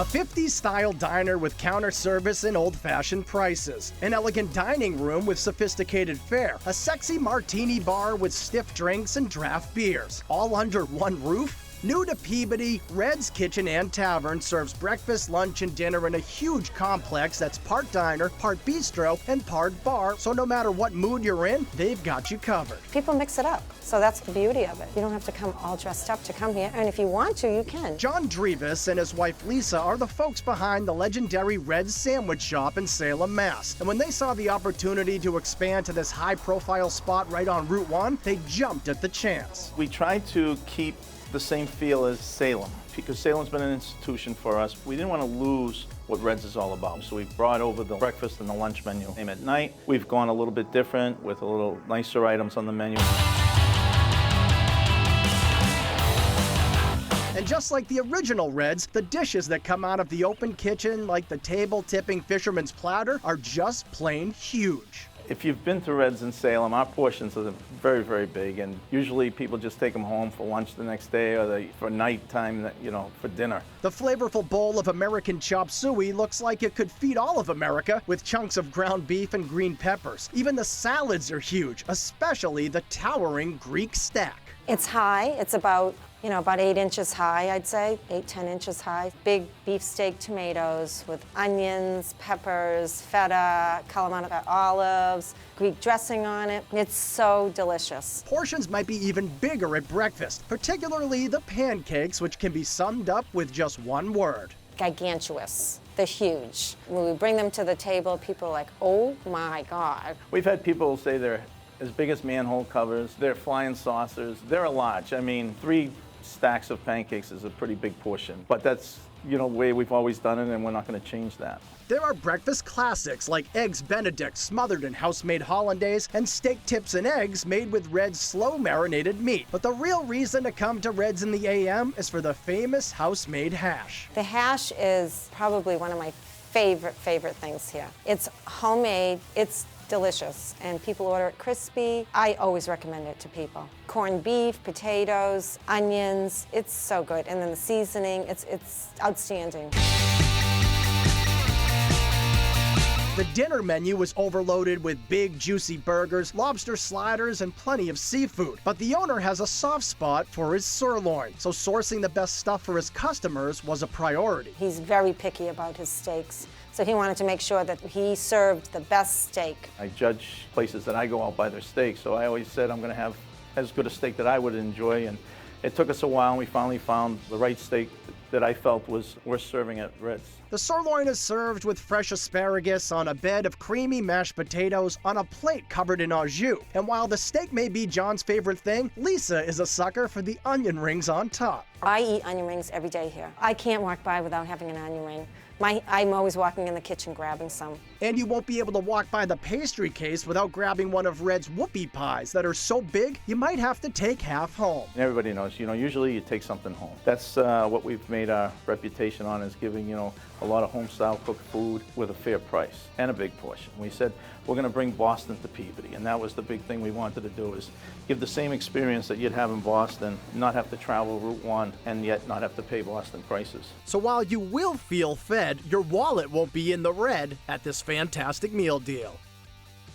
A 50s-style diner with counter service and old-fashioned prices. An elegant dining room with sophisticated fare. A sexy martini bar with stiff drinks and draft beers. All under one roof? New to Peabody, Red's Kitchen and Tavern serves breakfast, lunch, and dinner in a huge complex that's part diner, part bistro, and part bar, so no matter what mood you're in, they've got you covered. People mix it up, so that's the beauty of it. You don't have to come all dressed up to come here, and if you want to, you can. John Drevis and his wife Lisa are the folks behind the legendary Red's Sandwich Shop in Salem, Mass. And when they saw the opportunity to expand to this high-profile spot right on Route 1, they jumped at the chance. We tried to keep the same feel as Salem, because Salem's been an institution for us. We didn't want to lose what Red's is all about, so we brought over the breakfast and the lunch menu. And at night, we've gone a little bit different with a little nicer items on the menu. And just like the original Red's, the dishes that come out of the open kitchen, like the table-tipping fisherman's platter, are just plain huge. If you've been to Red's in Salem, our portions are very, very big, and usually people just take them home for lunch the next day or for nighttime, for dinner. The flavorful bowl of American chop suey looks like it could feed all of America with chunks of ground beef and green peppers. Even the salads are huge, especially the towering Greek stack. It's high. It's about 8 inches high, I'd say, 10 inches high. Big beefsteak tomatoes with onions, peppers, feta, Kalamata olives, Greek dressing on it. It's so delicious. Portions might be even bigger at breakfast, particularly the pancakes, which can be summed up with just one word. Gigantuous. They're huge. When we bring them to the table, people are like, oh my God. We've had people say they're as big as manhole covers, they're flying saucers, they're large. I mean, 3 stacks of pancakes is a pretty big portion, but that's the way we've always done it, and we're not going to change that. There are breakfast classics like Eggs Benedict smothered in house-made hollandaise and steak tips and eggs made with Red's slow-marinated meat. But the real reason to come to Red's in the AM is for the famous house-made hash. The hash is probably one of my favorite things here. It's homemade, it's delicious, and people order it crispy. I always recommend it to people. Corned beef, potatoes, onions, it's so good. And then the seasoning, it's outstanding. The dinner menu was overloaded with big, juicy burgers, lobster sliders, and plenty of seafood. But the owner has a soft spot for his sirloin, so sourcing the best stuff for his customers was a priority. He's very picky about his steaks, so he wanted to make sure that he served the best steak. I judge places that I go out by their steaks, so I always said I'm going to have as good a steak that I would enjoy, and it took us a while, and we finally found the right steak that I felt was worth serving at Red's. The sirloin is served with fresh asparagus on a bed of creamy mashed potatoes on a plate covered in au jus. And while the steak may be John's favorite thing, Lisa is a sucker for the onion rings on top. I eat onion rings every day here. I can't walk by without having an onion ring. I'm always walking in the kitchen grabbing some. And you won't be able to walk by the pastry case without grabbing one of Red's whoopie pies that are so big you might have to take half home. And everybody knows, usually you take something home. That's what we've made our reputation on, is giving, a lot of home-style cooked food with a fair price and a big portion. We said we're going to bring Boston to Peabody, and that was the big thing we wanted to do, is give the same experience that you'd have in Boston, not have to travel Route 1, and yet not have to pay Boston prices. So while you will feel fed, your wallet won't be in the red at this fantastic meal deal.